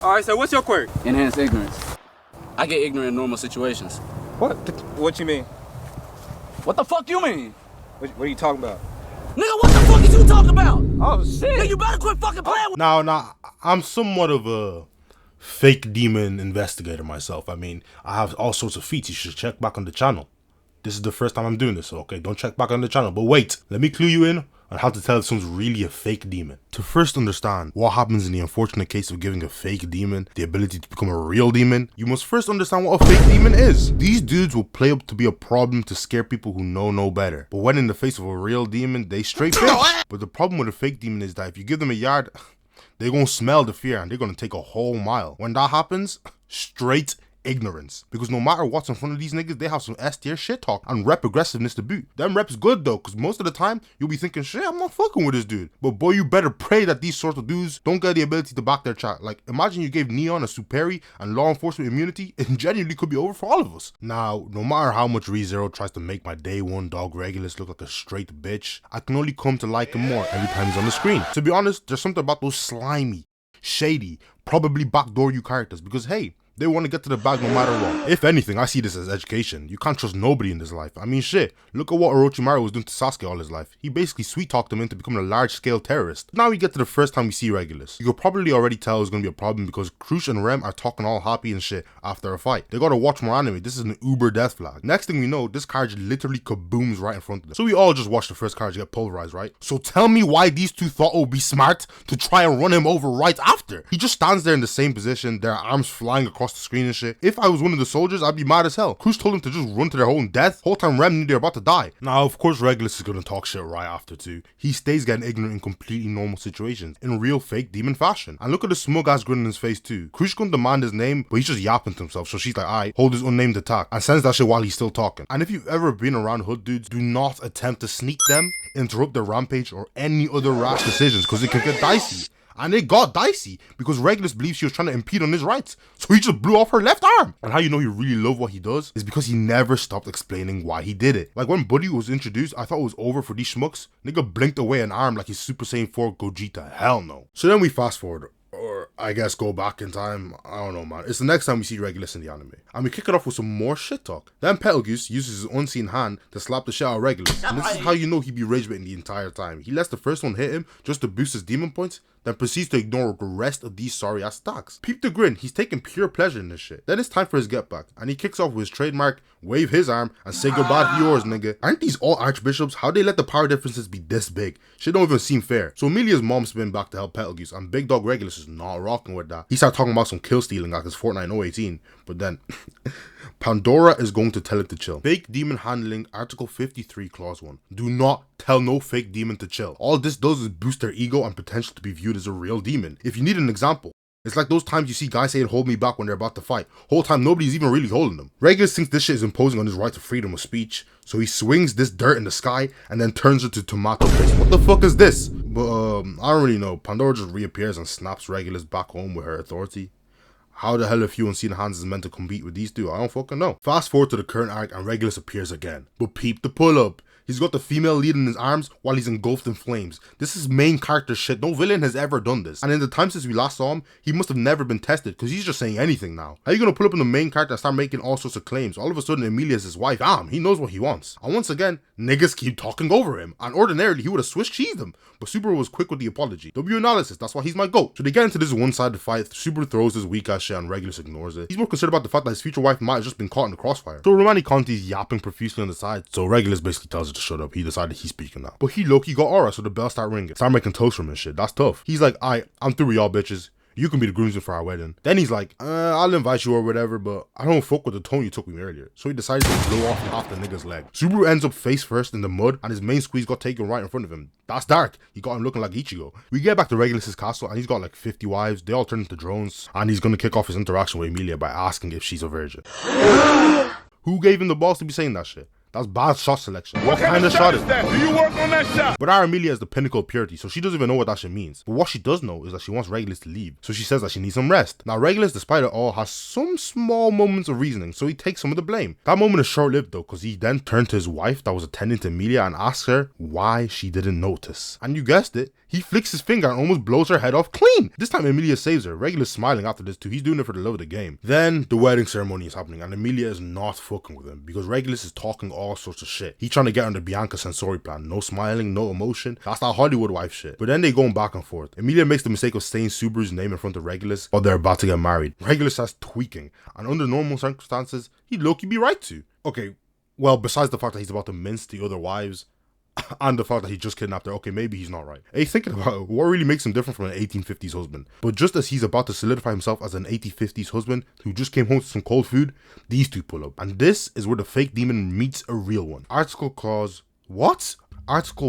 Alright, so what's your quirk? Enhanced ignorance. I get ignorant in normal situations. What? What you mean? What the fuck you mean? What are you talking about? Nigga, what the fuck is you talking about? Oh, shit. Nigga, you better quit fucking playing with Now, I'm somewhat of a fake demon investigator myself. I mean, I have all sorts of feats. You should check back on the channel. This is the first time I'm doing this, so okay, don't check back on the channel. But wait, let me clue you in on how to tell if someone's really a fake demon. To first understand what happens in the unfortunate case of giving a fake demon the ability to become a real demon, you must first understand what a fake demon is. These dudes will play up to be a problem to scare people who know no better. But when in the face of a real demon, they straight bitch. But the problem with a fake demon is that if you give them a yard, they're gonna smell the fear and they're gonna take a whole mile. When that happens, straight ignorance. Because no matter what's in front of these niggas, they have some S-tier shit talk and rep aggressiveness to boot. Them reps good though, because most of the time, you'll be thinking, shit, I'm not fucking with this dude. But boy, you better pray that these sorts of dudes don't get the ability to back their chat. Like, imagine you gave Neon a superi and law enforcement immunity, it genuinely could be over for all of us. Now, no matter how much rezero tries to make my day one dog Regulus look like a straight bitch, I can only come to like him more every time he's on the screen. To be honest, there's something about those slimy, shady, probably backdoor you characters, because hey, they want to get to the bag no matter what. If anything, I see this as education. You can't trust nobody in this life. I mean shit, look at what Orochimaru was doing to Sasuke all his life. He basically sweet-talked him into becoming a large-scale terrorist. Now we get to the first time we see Regulus. You could probably already tell it's going to be a problem because Crush and Rem are talking all happy and shit after a fight. They gotta watch more anime. This is an uber death flag. Next thing we know, this carriage literally kabooms right in front of them. So we all just watched the first carriage get pulverized, right? So tell me why these two thought it would be smart to try and run him over right after. He just stands there in the same position, their arms flying across the screen and shit. If I was one of the soldiers, I'd be mad as hell. Crush told him to just run to their own death. Whole time Rem knew they're about to die. Now, of course, Regulus is gonna talk shit right after too. He stays getting ignorant in completely normal situations, in real fake demon fashion. And look at the smug ass grin in his face too. Crush gonna demand his name, but he's just yapping to himself. So she's like, alright, hold his unnamed attack, and sends that shit while he's still talking. And if you've ever been around hood dudes, do not attempt to sneak them, interrupt their rampage, or any other rash decisions, because it can get dicey. And it got dicey because Regulus believes she was trying to impede on his rights. So he just blew off her left arm. And how you know he really loved what he does is because he never stopped explaining why he did it. Like when Buddy was introduced, I thought it was over for these schmucks. Nigga blinked away an arm like he's Super Saiyan 4 Gogeta. Hell no. So then we fast forward. Or I guess go back in time. I don't know, man. It's the next time we see Regulus in the anime. And we kick it off with some more shit talk. Then Betelgeuse uses his unseen hand to slap the shit out of Regulus. And this is how you know he be rage baiting the entire time. He lets the first one hit him just to boost his demon points, then proceeds to ignore the rest of these sorry ass stacks. Peep the grin, he's taking pure pleasure in this shit. Then it's time for his get back, and he kicks off with his trademark, wave his arm, and say goodbye to yours, nigga. Aren't these all archbishops? How they let the power differences be this big? Shit don't even seem fair. So Emilia's mom spin back to help Betelgeuse, and Big Dog Regulus is not rocking with that. He started talking about some kill stealing like his Fortnite 018, but then Pandora is going to tell it to chill. Fake demon handling, Article 53 Clause 1. Do not tell no fake demon to chill. All this does is boost their ego and potential to be viewed as a real demon. If you need an example, it's like those times you see guys saying hold me back when they're about to fight. Whole time nobody's even really holding them. Regulus thinks this shit is imposing on his right to freedom of speech, so he swings this dirt in the sky and then turns it to tomato paste. What the fuck is this? But I don't really know. Pandora just reappears and snaps Regulus back home with her authority. How the hell if you unseen hands is meant to compete with these two? I don't fucking know. Fast forward to the current arc and Regulus appears again. But peep the pull up. He's got the female lead in his arms while he's engulfed in flames. This is main character shit. No villain has ever done this. And in the time since we last saw him, he must have never been tested because he's just saying anything now. How are you gonna pull up on the main character and start making all sorts of claims? All of a sudden Emilia's his wife. Damn, he knows what he wants. And once again, niggas keep talking over him. And ordinarily he would have Swiss cheesed them. But Subaru was quick with the apology. W analysis, that's why he's my GOAT. So they get into this one-sided fight. Subaru throws his weak ass shit and Regulus ignores it. He's more concerned about the fact that his future wife might have just been caught in the crossfire. So Romani Conti's yapping profusely on the side. So Regulus basically tells her to shut up. He decided he's speaking now. But he low-key got aura, so the bells start ringing. Start making toast from his shit. That's tough. He's like, I'm through with y'all bitches. You can be the groomsman for our wedding. Then he's like, I'll invite you or whatever, but I don't fuck with the tone you took me earlier. So he decides to blow off half the nigga's leg. Subaru ends up face first in the mud, and his main squeeze got taken right in front of him. That's dark. He got him looking like Ichigo. We get back to Regulus' castle, and he's got like 50 wives. They all turn into drones, and he's gonna kick off his interaction with Emilia by asking if she's a virgin. Who gave him the balls to be saying that shit? That's bad shot selection. What kind of shot is that? Do you work on that shot? But our Amelia is the pinnacle of purity, so she doesn't even know what that shit means. But what she does know is that she wants Regulus to leave, so she says that she needs some rest. Now Regulus, despite it all, has some small moments of reasoning, so he takes some of the blame. That moment is short-lived though, because he then turned to his wife that was attending to Amelia and asks her why she didn't notice. And you guessed it, he flicks his finger and almost blows her head off clean. This time Amelia saves her. Regulus smiling after this too. He's doing it for the love of the game. Then the wedding ceremony is happening and Amelia is not fucking with him because Regulus is talking all sorts of shit. He's trying to get on the Bianca Sensori plan. No smiling, no emotion. That's that Hollywood wife shit. But then they going back and forth. Amelia makes the mistake of saying Subaru's name in front of Regulus while they're about to get married. Regulus starts tweaking, and under normal circumstances, he'd low-key be right to. Okay, well, besides the fact that he's about to mince the other wives, and the fact that he just kidnapped her, okay, maybe he's not right. Hey, thinking about it, what really makes him different from an 1850s husband? But just as he's about to solidify himself as an 1850s husband who just came home to some cold food, these two pull up. And this is where the fake demon meets a real one. Article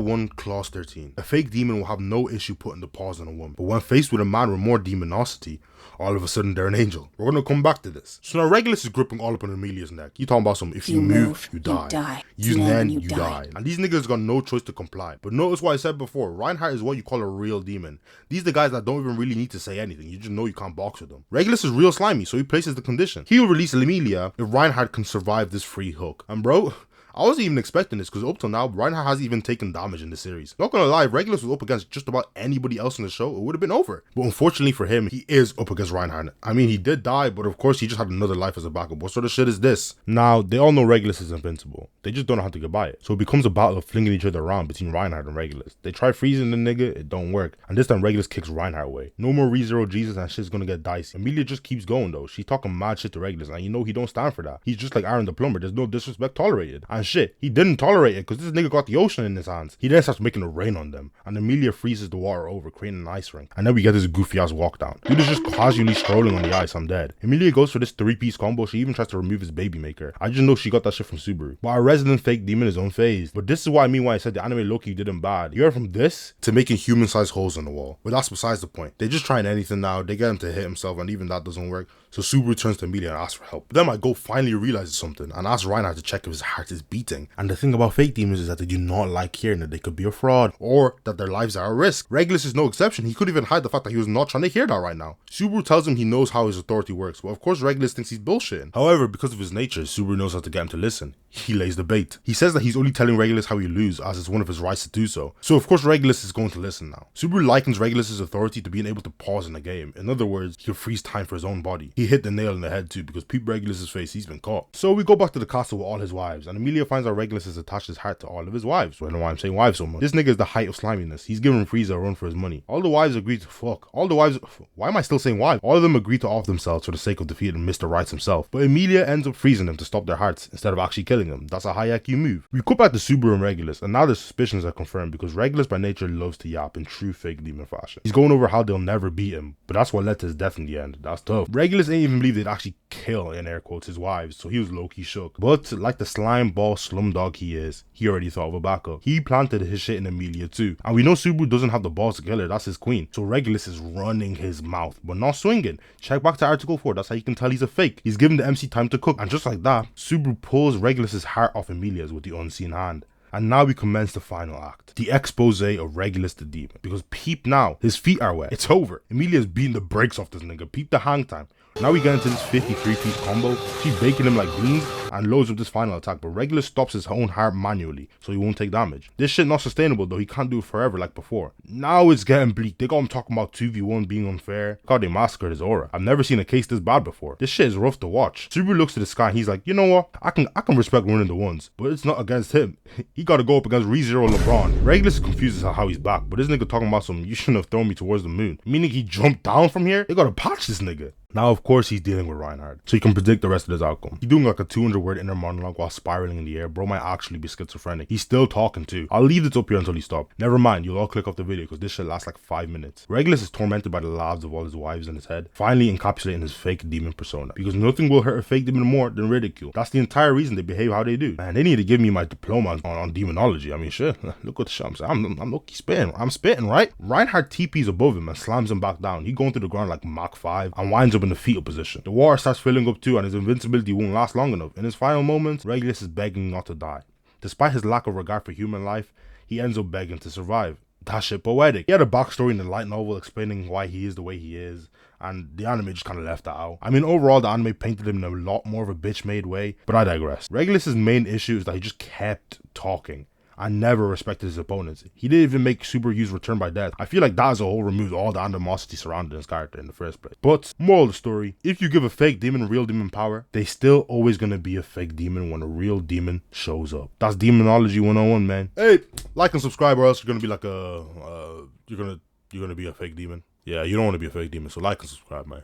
1, Clause 13. A fake demon will have no issue putting the paws on a woman, but when faced with a man with more demonosity, all of a sudden they're an angel. We're gonna come back to this. So now Regulus is gripping all up on Amelia's neck. You talking about some, if you move, you die. Use then, you die. And these niggas got no choice to comply. But notice what I said before, Reinhardt is what you call a real demon. These are the guys that don't even really need to say anything. You just know you can't box with them. Regulus is real slimy, so he places the condition. He will release Amelia if Reinhardt can survive this free hook. And bro, I wasn't even expecting this because up till now, Reinhardt hasn't even taken damage in the series. Not gonna lie, if Regulus was up against just about anybody else in the show, it would have been over. But unfortunately for him, he is up against Reinhardt. I mean, he did die, but of course he just had another life as a backup. What sort of shit is this? Now, they all know Regulus is invincible. They just don't know how to get by it. So it becomes a battle of flinging each other around between Reinhardt and Regulus. They try freezing the nigga, it don't work. And this time Regulus kicks Reinhardt away. No more rezero Jesus and shit's gonna get dicey. Amelia just keeps going though. She's talking mad shit to Regulus and you know he don't stand for that. He's just like Aaron the plumber. There's no disrespect tolerated. And shit, he didn't tolerate it because this nigga got the ocean in his hands. He then starts making it rain on them and Amelia freezes the water over, creating an ice rink. And then we get this goofy ass walk down. Dude is just casually strolling on the ice. I'm dead. Amelia goes for this 3-piece combo. She even tries to remove his baby maker. I just know she got that shit from Subaru. But our resident fake demon is unfazed. But this is what I mean when I said the anime Loki did him bad. You heard from this to making human-sized holes in the wall. But that's besides the point. They're just trying anything now. They get him to hit himself and even that doesn't work. So Subaru turns to Amelia and asks for help. Then my goat finally realizes something and asks Reinhardt to check if his heart is beating. And the thing about fake demons is that they do not like hearing that they could be a fraud or that their lives are at risk. Regulus is no exception. He could even hide the fact that he was not trying to hear that right now. Subaru tells him he knows how his authority works, but of course Regulus thinks he's bullshitting. However, because of his nature, Subaru knows how to get him to listen. He lays the bait. He says that he's only telling Regulus how he lose as it's one of his rights to do so. So of course Regulus is going to listen now. Subaru likens Regulus' authority to being able to pause in a game. In other words, he'll freeze time for his own body. He hit the nail in the head too because peep Regulus' face, he's been caught. So we go back to the castle with all his wives and Amelia finds out Regulus has attached his heart to all of his wives. I don't know why I'm saying wives so much. This nigga is the height of sliminess. He's giving Frieza a run for his money. All the wives agree to fuck. Why am I still saying wives? All of them agree to off themselves for the sake of defeating Mr. Rights himself. But Amelia ends up freezing them to stop their hearts instead of actually killing them. That's a high IQ move. We cut back to Subaru and Regulus and now their suspicions are confirmed because Regulus by nature loves to yap in true fake demon fashion. He's going over how they'll never beat him, but that's what led to his death in the end. That's tough. Regulus ain't even believe they'd actually kill, in air quotes, his wives, so he was low-key shook. But like the slime ball slumdog he is, he already thought of a backup. He planted his shit in Amelia too. And we know Subaru doesn't have the balls to kill her, that's his queen. So Regulus is running his mouth, but not swinging. Check back to Article 4, that's how you can tell he's a fake. He's giving the MC time to cook, and just like that, Subaru pulls Regulus' heart off Amelia's with the unseen hand. And now we commence the final act. The expose of Regulus the demon. Because peep now, his feet are wet. It's over. Amelia's beating the brakes off this nigga. Peep the hang time. Now we get into this 53-piece combo. She's baking him like beans and loads with this final attack, but Regulus stops his own heart manually, so he won't take damage. This shit not sustainable though, he can't do it forever like before. Now it's getting bleak. They got him talking about 2v1 being unfair. God, they massacred his aura. I've never seen a case this bad before. This shit is rough to watch. Subaru looks to the sky and he's like, you know what? I can respect running the ones, but it's not against him. He gotta go up against rezero LeBron. Regulus is confused as how he's back, but this nigga talking about some, you shouldn't have thrown me towards the moon. Meaning he jumped down from here? They gotta patch this nigga. Now, of course, he's dealing with Reinhardt, so you can predict the rest of his outcome. He's doing like a 200-word inner monologue while spiraling in the air. Bro might actually be schizophrenic. He's still talking too. I'll leave this up here until he stops. Never mind, you'll all click off the video because this shit lasts like 5 minutes. Regulus is tormented by the laughs of all his wives in his head, finally encapsulating his fake demon persona. Because nothing will hurt a fake demon more than ridicule. That's the entire reason they behave how they do. Man, they need to give me my diploma on demonology. I mean, shit, look what the shit I'm saying. I'm low-key spitting. I'm spitting, right? Reinhardt TPs above him and slams him back down. He going to the ground like Mach 5 and winds up in the fetal position. The water starts filling up too and his invincibility won't last long enough. In his final moments, Regulus is begging not to die. Despite his lack of regard for human life, he ends up begging to survive. That shit poetic. He had a backstory in the light novel explaining why he is the way he is, and the anime just kind of left that out. I mean, overall, the anime painted him in a lot more of a bitch-made way, but I digress. Regulus' main issue is that he just kept talking and never respected his opponents. He didn't even make super use return by death. I feel like that as a whole removed all the animosity surrounding his character in the first place. But, moral of the story, if you give a fake demon real demon power, they still always gonna be a fake demon when a real demon shows up. That's demonology 101, man. Hey, like and subscribe or else you're gonna be like you're gonna be a fake demon. Yeah, you don't want to be a fake demon, so like and subscribe, man.